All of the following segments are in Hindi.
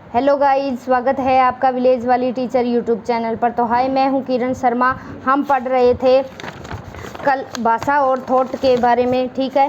हेलो गाइस, स्वागत है आपका विलेज वाली टीचर यूट्यूब चैनल पर। तो हाय, मैं हूं किरण शर्मा। हम पढ़ रहे थे कल भाषा और थॉट के बारे में, ठीक है।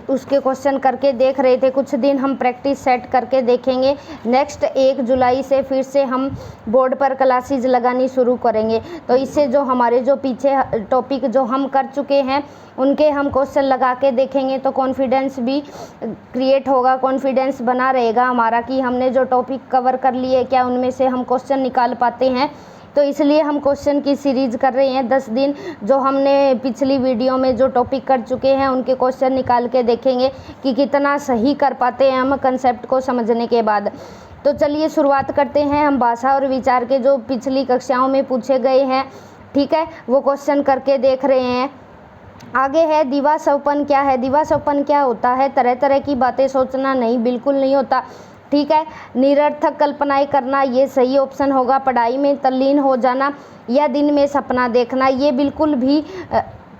उसके क्वेश्चन करके देख रहे थे। कुछ दिन हम प्रैक्टिस सेट करके देखेंगे। नेक्स्ट 1 जुलाई से फिर से हम बोर्ड पर क्लासेस लगानी शुरू करेंगे। तो इससे जो हमारे जो पीछे टॉपिक जो हम कर चुके हैं उनके हम क्वेश्चन लगा के देखेंगे तो कॉन्फिडेंस भी क्रिएट होगा, कॉन्फिडेंस बना रहेगा हमारा कि हमने जो टॉपिक कवर कर लिए क्या उनमें से हम क्वेश्चन निकाल पाते हैं। तो इसलिए हम क्वेश्चन की सीरीज़ कर रहे हैं 10 दिन। जो हमने पिछली वीडियो में जो टॉपिक कर चुके हैं उनके क्वेश्चन निकाल के देखेंगे कि कितना सही कर पाते हैं हम कंसेप्ट को समझने के बाद। तो चलिए शुरुआत करते हैं। हम भाषा और विचार के जो पिछली कक्षाओं में पूछे गए हैं, ठीक है, वो क्वेश्चन करके देख रहे हैं। आगे है दिवास्वप्न क्या है। दिवास्वप्न क्या होता है? तरह तरह की बातें सोचना। नहीं, बिल्कुल नहीं होता, ठीक है। निरर्थक कल्पनाएं करना, ये सही ऑप्शन होगा। पढ़ाई में तल्लीन हो जाना या दिन में सपना देखना, ये बिल्कुल भी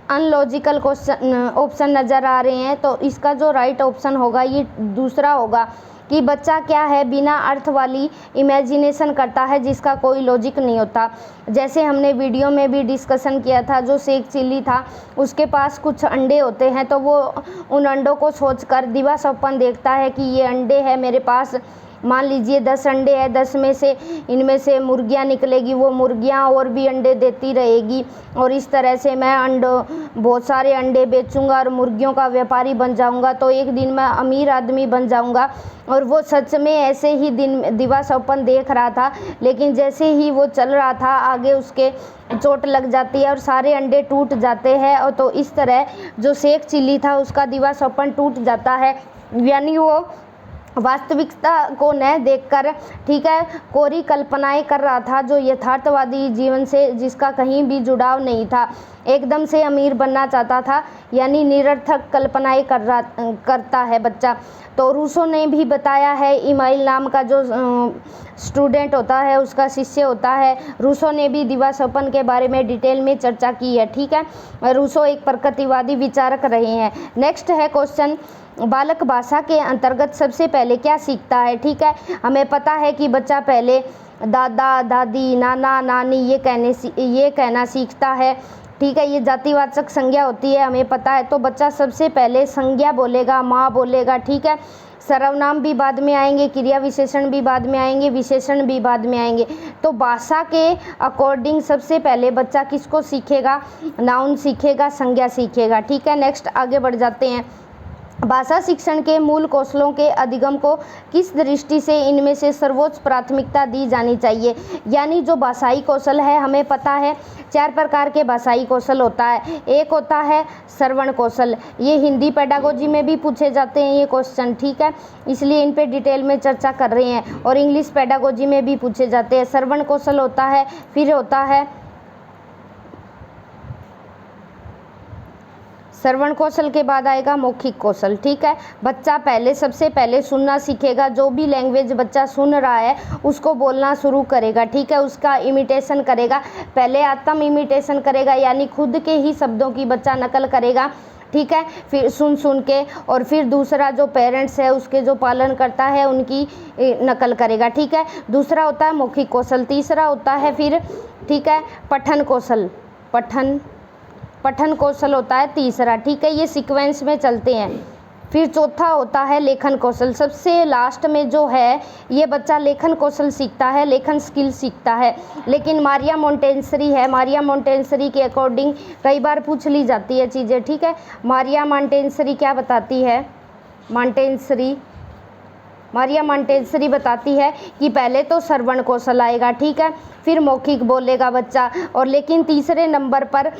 अनलॉजिकल क्वेश्चन ऑप्शन नज़र आ रहे हैं। तो इसका जो राइट ऑप्शन होगा ये दूसरा होगा कि बच्चा क्या है, बिना अर्थ वाली इमेजिनेशन करता है जिसका कोई लॉजिक नहीं होता। जैसे हमने वीडियो में भी डिस्कशन किया था, जो शेख चिल्ली था उसके पास कुछ अंडे होते हैं तो वो उन अंडों को सोचकर दिवास्वप्न देखता है कि ये अंडे हैं मेरे पास। मान लीजिए 10 अंडे हैं, 10 में से इनमें से मुर्गियां निकलेगी, वो मुर्गियां और भी अंडे देती रहेगी और इस तरह से मैं बहुत सारे अंडे बेचूंगा और मुर्गियों का व्यापारी बन जाऊंगा। तो एक दिन मैं अमीर आदमी बन जाऊंगा। और वो सच में ऐसे ही दिवास्वप्न देख रहा था, लेकिन जैसे ही वो चल रहा था आगे उसके चोट लग जाती है और सारे अंडे टूट जाते हैं। और तो इस तरह जो शेख चिल्ली था उसका दिवास्वप्न टूट जाता है, यानी वो वास्तविकता को न देखकर, ठीक है, कोरी कल्पनाएं कर रहा था जो यथार्थवादी जीवन से जिसका कहीं भी जुड़ाव नहीं था। एकदम से अमीर बनना चाहता था, यानी निरर्थक कल्पनाएं करता है बच्चा। तो रूसो ने भी बताया है, इमाइल नाम का जो स्टूडेंट होता है उसका शिष्य होता है, रूसो ने भी दिवास्वप्न के बारे में डिटेल में चर्चा की है, ठीक है। रूसो एक प्रकृतिवादी विचारक रहे हैं। नेक्स्ट है क्वेश्चन, बालक भाषा के अंतर्गत सबसे पहले क्या सीखता है, ठीक है। हमें पता है कि बच्चा पहले दादा दादी नाना नानी ये कहना सीखता है, ठीक है। ये जातिवाचक संज्ञा होती है, हमें पता है। तो बच्चा सबसे पहले संज्ञा बोलेगा, माँ बोलेगा, ठीक है। सर्वनाम भी बाद में आएंगे, क्रिया विशेषण भी बाद में आएंगे, विशेषण भी बाद में आएंगे। तो भाषा के अकॉर्डिंग सबसे पहले बच्चा किसको सीखेगा? नाउन सीखेगा, संज्ञा सीखेगा, ठीक है। नेक्स्ट आगे बढ़ जाते हैं। भाषा शिक्षण के मूल कौशलों के अधिगम को किस दृष्टि से इनमें से सर्वोच्च प्राथमिकता दी जानी चाहिए? यानी जो भाषाई कौशल है, हमें पता है 4 प्रकार के भाषाई कौशल होता है। एक होता है श्रवण कौशल, ये हिंदी पेडागोजी में भी पूछे जाते हैं ये क्वेश्चन, ठीक है, इसलिए इन पे डिटेल में चर्चा कर रहे हैं। और इंग्लिश पेडागोजी में भी पूछे जाते हैं। श्रवण कौशल होता है, फिर होता है श्रवण कौशल के बाद आएगा मौखिक कौशल, ठीक है। बच्चा सबसे पहले सुनना सीखेगा। जो भी लैंग्वेज बच्चा सुन रहा है उसको बोलना शुरू करेगा, ठीक है, उसका इमिटेशन करेगा। पहले आत्म इमिटेशन करेगा, यानी खुद के ही शब्दों की बच्चा नकल करेगा, ठीक है, फिर सुन के, और फिर दूसरा जो पेरेंट्स है उसके जो पालन करता है उनकी नकल करेगा, ठीक है। दूसरा होता है मौखिक कौशल। तीसरा होता है फिर, ठीक है, पठन कौशल। पठन कौशल होता है तीसरा, ठीक है, ये सीक्वेंस में चलते हैं। फिर चौथा होता है लेखन कौशल। सबसे लास्ट में जो है ये बच्चा लेखन कौशल सीखता है, लेखन स्किल सीखता है। लेकिन मारिया मोंटेसरी है, मारिया मोंटेसरी के अकॉर्डिंग कई बार पूछ ली जाती है चीज़ें, ठीक है। मारिया मोंटेसरी क्या बताती है? मारिया मोंटेसरी बताती है कि पहले तो श्रवण कौशल आएगा, ठीक है, फिर मौखिक बोलेगा बच्चा, और लेकिन तीसरे नंबर पर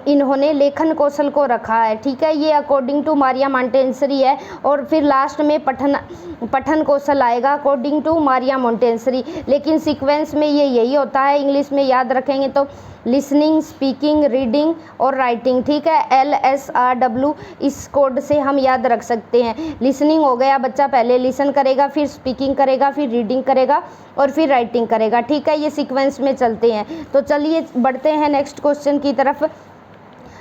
इन्होंने लेखन कौशल को रखा है, ठीक है, ये अकॉर्डिंग टू मारिया मोंटेसरी है। और फिर लास्ट में पठन कौशल आएगा अकॉर्डिंग टू मारिया मोंटेसरी। लेकिन सीक्वेंस में ये यही होता है। इंग्लिश में याद रखेंगे तो लिसनिंग, स्पीकिंग, रीडिंग और राइटिंग, ठीक है, LSRW इस कोड से हम याद रख सकते हैं। लिसनिंग हो गया, बच्चा पहले लिसन करेगा, फिर स्पीकिंग करेगा, फिर रीडिंग करेगा और फिर राइटिंग करेगा, ठीक है, ये सीक्वेंस में चलते हैं। तो चलिए बढ़ते हैं नेक्स्ट क्वेश्चन की तरफ।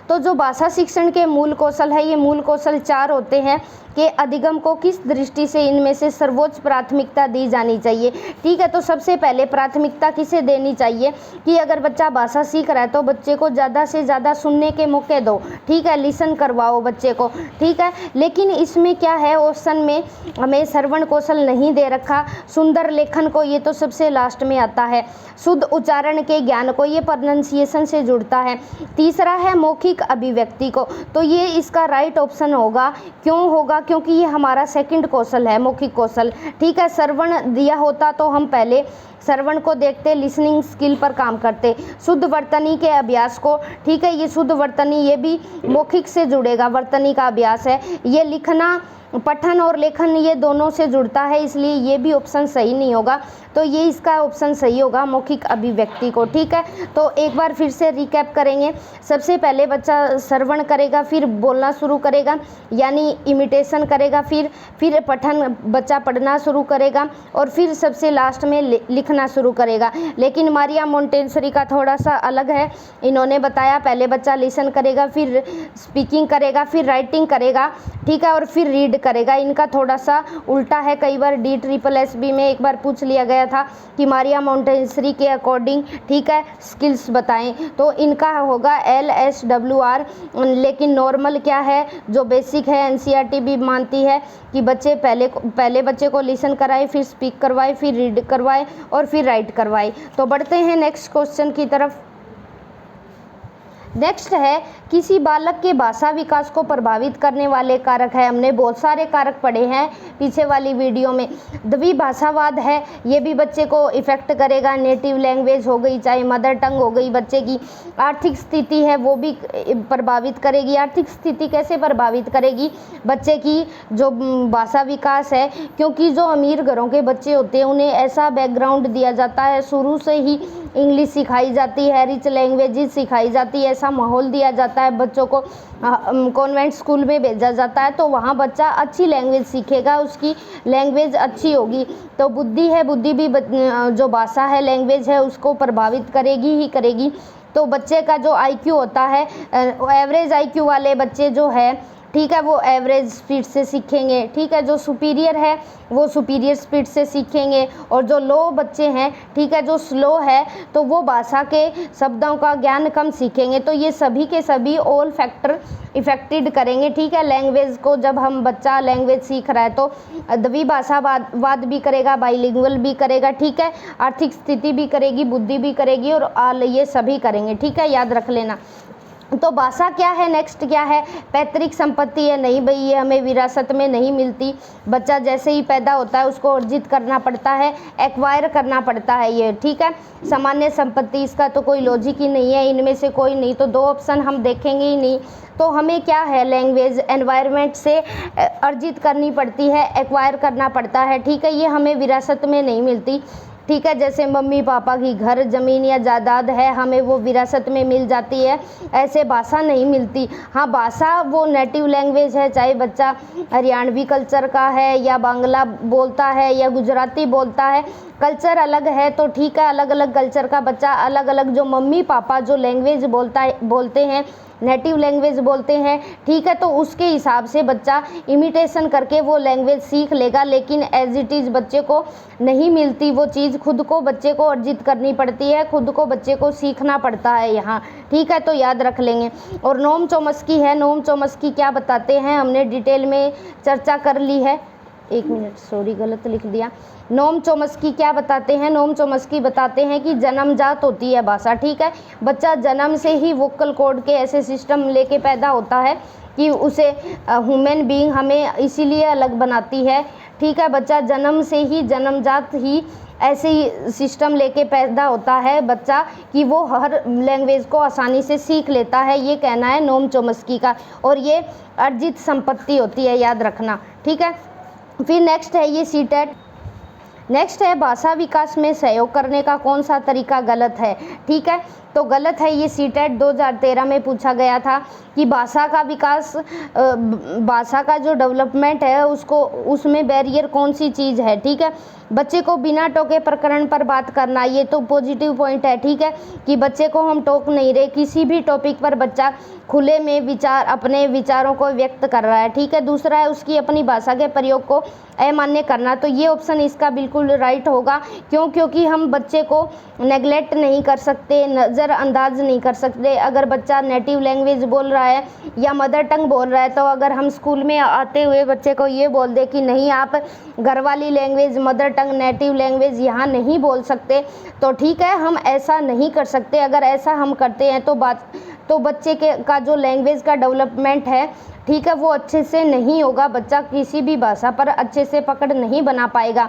तो जो भाषा शिक्षण के मूल कौशल है, ये मूल कौशल 4 होते हैं कि अधिगम को किस दृष्टि से इनमें से सर्वोच्च प्राथमिकता दी जानी चाहिए। ठीक है, तो सबसे पहले प्राथमिकता किसे देनी चाहिए कि अगर बच्चा भाषा सीख रहा है तो बच्चे को ज़्यादा से ज़्यादा सुनने के मौके दो। ठीक है, लिसन करवाओ बच्चे को। ठीक है, लेकिन इसमें क्या है, ऑप्शन में हमें श्रवण कौशल नहीं दे रखा, सुंदर लेखन को, ये तो सबसे लास्ट में आता है, शुद्ध उच्चारण के ज्ञान को, ये प्रोनाउंसिएशन से जुड़ता है। तीसरा है मौखिक अभिव्यक्ति को, तो ये इसका राइट ऑप्शन होगा। क्यों होगा? क्योंकि ये हमारा सेकंड कौशल है, मौखिक कौशल। ठीक है, श्रवण दिया होता तो हम पहले श्रवण को देखते, लिसनिंग स्किल पर काम करते। शुद्ध वर्तनी के अभ्यास को, ठीक है, ये शुद्ध वर्तनी ये भी मौखिक से जुड़ेगा, वर्तनी का अभ्यास है। ये लिखना, पठन और लेखन ये दोनों से जुड़ता है, इसलिए ये भी ऑप्शन सही नहीं होगा। तो ये इसका ऑप्शन सही होगा मौखिक अभिव्यक्ति को। ठीक है, तो एक बार फिर से रिकैप करेंगे। सबसे पहले बच्चा श्रवण करेगा, फिर बोलना शुरू करेगा यानी इमिटेशन करेगा, फिर पठन बच्चा पढ़ना शुरू करेगा और फिर सबसे लास्ट में लिखना शुरू करेगा। लेकिन मारिया मोंटेसरी का थोड़ा सा अलग है। इन्होंने बताया पहले बच्चा लिसन करेगा, फिर स्पीकिंग करेगा, फिर राइटिंग करेगा, ठीक है, और फिर रीड करेगा। इनका थोड़ा सा उल्टा है। कई बार DSSB में एक बार पूछ लिया गया था कि मारिया मोंटेसरी के अकॉर्डिंग, ठीक है, स्किल्स बताएं, तो इनका होगा LSWR। लेकिन नॉर्मल क्या है, जो बेसिक है, NCERT भी मानती है कि बच्चे पहले बच्चे को लिसन कराए, फिर स्पीक करवाए, फिर रीड करवाए और फिर राइट करवाए। तो बढ़ते हैं नेक्स्ट क्वेश्चन की तरफ। नेक्स्ट है, किसी बालक के भाषा विकास को प्रभावित करने वाले कारक है। हमने बहुत सारे कारक पढ़े हैं पीछे वाली वीडियो में। द्विभाषावाद है, ये भी बच्चे को इफेक्ट करेगा। नेटिव लैंग्वेज हो गई, चाहे मदर टंग हो गई बच्चे की। आर्थिक स्थिति है, वो भी प्रभावित करेगी। आर्थिक स्थिति कैसे प्रभावित करेगी बच्चे की जो भाषा विकास है? क्योंकि जो अमीर घरों के बच्चे होते हैं उन्हें ऐसा बैकग्राउंड दिया जाता है, शुरू से ही इंग्लिश सिखाई जाती है, रिच लैंग्वेजेस सिखाई जाती है, ऐसा माहौल दिया जाता है बच्चों को। कॉन्वेंट स्कूल में भेजा जाता है तो वहाँ बच्चा अच्छी लैंग्वेज सीखेगा, उसकी लैंग्वेज अच्छी होगी। तो बुद्धि है, बुद्धि भी जो भाषा है, लैंग्वेज है, उसको प्रभावित करेगी ही करेगी। तो बच्चे का जो IQ होता है, एवरेज IQ वाले बच्चे जो है, ठीक है, वो एवरेज स्पीड से सीखेंगे। ठीक है, जो सुपीरियर है वो सुपीरियर स्पीड से सीखेंगे। और जो लो बच्चे हैं, ठीक है, जो स्लो है, तो वो भाषा के शब्दों का ज्ञान कम सीखेंगे। तो ये सभी के सभी ऑल फैक्टर इफेक्टेड करेंगे। ठीक है, लैंग्वेज को जब हम बच्चा लैंग्वेज सीख रहा है तो द्विभाषावाद भी करेगा, बाइलिंगुअल भी करेगा, ठीक है, आर्थिक स्थिति भी करेगी, बुद्धि भी करेगी और ये सभी करेंगे। ठीक है, याद रख लेना। तो भाषा क्या है, नेक्स्ट क्या है? पैतृक संपत्ति है। नहीं भाई, ये हमें विरासत में नहीं मिलती। बच्चा जैसे ही पैदा होता है उसको अर्जित करना पड़ता है, एक्वायर करना पड़ता है ये। ठीक है, सामान्य संपत्ति, इसका तो कोई लॉजिक ही नहीं है, इनमें से कोई नहीं। तो 2 ऑप्शन हम देखेंगे ही नहीं। तो हमें क्या है, लैंग्वेज एनवायरनमेंट से अर्जित करनी पड़ती है, एक्वायर करना पड़ता है। ठीक है, ये हमें विरासत में नहीं मिलती। ठीक है, जैसे मम्मी पापा की घर, ज़मीन या जायदाद है, हमें वो विरासत में मिल जाती है, ऐसे भाषा नहीं मिलती। हाँ, भाषा वो नेटिव लैंग्वेज है, चाहे बच्चा हरियाणवी कल्चर का है या बांग्ला बोलता है या गुजराती बोलता है, कल्चर अलग है। तो ठीक है, अलग अलग कल्चर का बच्चा अलग अलग जो मम्मी पापा जो लैंग्वेज बोलते हैं, नेटिव लैंग्वेज बोलते हैं, ठीक है, तो उसके हिसाब से बच्चा इमिटेशन करके वो लैंग्वेज सीख लेगा। लेकिन एज इट इज़ बच्चे को नहीं मिलती वो चीज़, खुद को बच्चे को अर्जित करनी पड़ती है, खुद को बच्चे को सीखना पड़ता है यहाँ। ठीक है, तो याद रख लेंगे। और नोम चॉम्स्की है, नोम चॉम्स्की क्या बताते हैं, हमने डिटेल में चर्चा कर ली है। 1 मिनट, सॉरी गलत लिख दिया। नोम चॉम्स्की क्या बताते हैं? नोम चॉम्स्की बताते हैं कि जन्मजात होती है भाषा। ठीक है, बच्चा जन्म से ही वोकल कॉर्ड के ऐसे सिस्टम लेके पैदा होता है कि उसे ह्यूमन बीइंग हमें इसीलिए अलग बनाती है। ठीक है, बच्चा जन्म से ही जन्मजात ही ऐसे ही सिस्टम लेके पैदा होता है बच्चा कि वो हर लैंग्वेज को आसानी से सीख लेता है, ये कहना है नोम चॉम्स्की का। और ये अर्जित संपत्ति होती है, याद रखना। ठीक है, फिर नेक्स्ट है ये सीटेट। नेक्स्ट है भाषा विकास में सहयोग करने का कौन सा तरीका गलत है। ठीक है, तो गलत है, ये सीटेट 2013 में पूछा गया था कि भाषा का विकास, भाषा का जो डेवलपमेंट है उसको, उसमें बैरियर कौन सी चीज़ है। ठीक है, बच्चे को बिना टोके प्रकरण पर बात करना, ये तो पॉजिटिव पॉइंट है। ठीक है, कि बच्चे को हम टोक नहीं रहे, किसी भी टॉपिक पर बच्चा खुले में विचार, अपने विचारों को व्यक्त कर रहा है। ठीक है, दूसरा है उसकी अपनी भाषा के प्रयोग को अमान्य करना, तो ये ऑप्शन इसका बिल्कुल राइट होगा। क्यों? क्योंकि हम बच्चे को नेगलेक्ट नहीं कर सकते, नज़रअंदाज नहीं कर सकते। अगर बच्चा नेटिव लैंग्वेज बोल रहा है या मदर टंग बोल रहा है, तो अगर हम स्कूल में आते हुए बच्चे को ये बोल दे कि नहीं, आप घर वाली language, mother tongue, native language यहाँ नहीं बोल सकते, तो ठीक है, हम ऐसा नहीं कर सकते। अगर ऐसा हम करते हैं तो बच्चे का जो लैंग्वेज का डेवलपमेंट है, ठीक है, वो अच्छे से नहीं होगा। बच्चा किसी भी भाषा पर अच्छे से पकड़ नहीं बना पाएगा।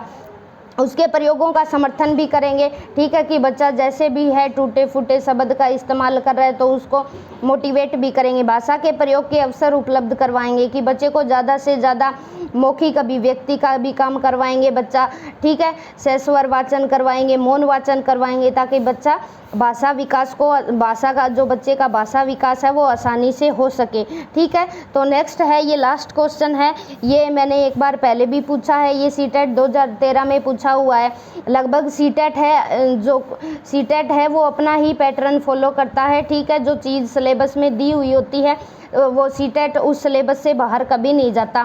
उसके प्रयोगों का समर्थन भी करेंगे। ठीक है, कि बच्चा जैसे भी है टूटे फूटे शब्द का इस्तेमाल कर रहा है, तो उसको मोटिवेट भी करेंगे। भाषा के प्रयोग के अवसर उपलब्ध करवाएंगे, कि बच्चे को ज़्यादा से ज़्यादा मौखिक अभिव्यक्ति का भी काम करवाएंगे बच्चा। ठीक है, सहस्वर वाचन करवाएंगे, मौन वाचन करवाएंगे, ताकि बच्चा भाषा विकास को, भाषा का जो बच्चे का भाषा विकास है वो आसानी से हो सके। ठीक है, तो नेक्स्ट है, ये लास्ट क्वेश्चन है, ये मैंने एक बार पहले भी पूछा है, ये सीटेट 2013 में पूछा हुआ है। लगभग सीटेट है, जो सीटेट है वो अपना ही पैटर्न फॉलो करता है। ठीक है, जो चीज़ सिलेबस में दी हुई होती है वो सीटेट उस सिलेबस से बाहर कभी नहीं जाता।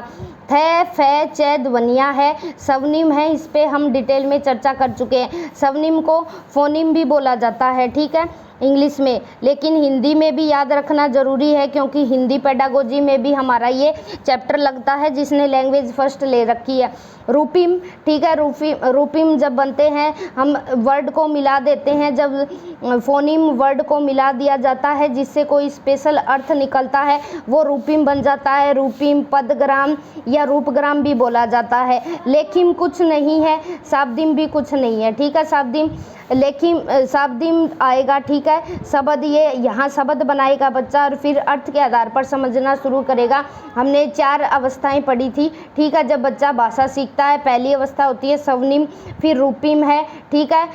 थ, फे, च ध्वनियाँ है, स्वनिम है, इस पे हम डिटेल में चर्चा कर चुके हैं। स्वनिम को फोनिम भी बोला जाता है। ठीक है, इंग्लिश में, लेकिन हिंदी में भी याद रखना ज़रूरी है, क्योंकि हिंदी पेडागोजी में भी हमारा ये चैप्टर लगता है, जिसने लैंग्वेज फर्स्ट ले रखी है। रूपिम, ठीक है, रूपिम जब बनते हैं, हम वर्ड को मिला देते हैं, जब फोनिम वर्ड को मिला दिया जाता है जिससे कोई स्पेशल अर्थ निकलता है, वो रूपिम बन जाता है। रूपिम, पदग्राम या रूपग्राम भी बोला जाता है। लेखिम कुछ नहीं है, शाब्दिम भी कुछ नहीं है। ठीक है, शाब्दिम, लेखिम, शाब्दिम आएगा। ठीक है, शब्द, ये यहाँ शब्द बनाएगा बच्चा और फिर अर्थ के आधार पर समझना शुरू करेगा। हमने 4 अवस्थाएं पढ़ी थी। ठीक है, जब बच्चा भाषा सीखता है, पहली अवस्था होती है स्वनिम, फिर रूपिम है, ठीक है,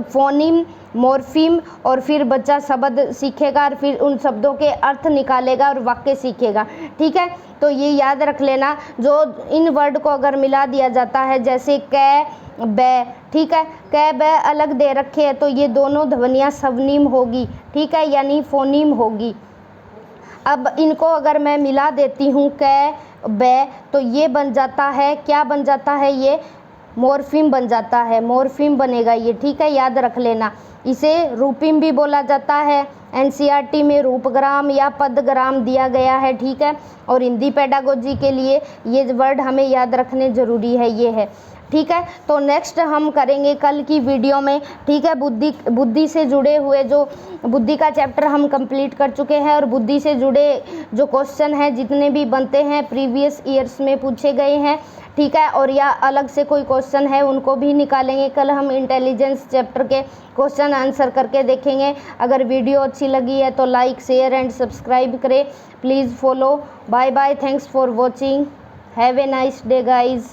फोनिम, मॉर्फिम, और फिर बच्चा शब्द सीखेगा और फिर उन शब्दों के अर्थ निकालेगा और वाक्य सीखेगा। ठीक है, तो ये याद रख लेना, जो इन वर्ड को अगर मिला दिया जाता है, जैसे कै, बै, ठीक है, कै बै अलग दे रखे हैं, तो ये दोनों ध्वनियाँ स्वनिम होगी। ठीक है, यानी फोनिम होगी। अब इनको अगर मैं मिला देती हूँ, कै, बै, तो ये बन जाता है, क्या बन जाता है, ये मॉर्फिम बन जाता है, मॉर्फिम बनेगा ये। ठीक है, याद रख लेना। इसे रूपिम भी बोला जाता है, एनसीईआरटी में रूपग्राम या पदग्राम दिया गया है। ठीक है, और हिंदी पेडागोजी के लिए ये वर्ड हमें याद रखने ज़रूरी है, ये है। ठीक है, तो नेक्स्ट हम करेंगे कल की वीडियो में। ठीक है, बुद्धि से जुड़े हुए, जो बुद्धि का चैप्टर हम कंप्लीट कर चुके हैं, और बुद्धि से जुड़े जो क्वेश्चन हैं जितने भी बनते हैं प्रीवियस ईयर्स में पूछे गए हैं। ठीक है, और या अलग से कोई क्वेश्चन है उनको भी निकालेंगे। कल हम इंटेलिजेंस चैप्टर के क्वेश्चन आंसर करके देखेंगे। अगर वीडियो अच्छी लगी है तो लाइक, शेयर एंड सब्सक्राइब करें। Please follow. Bye bye, thanks for watching, have a nice day guys.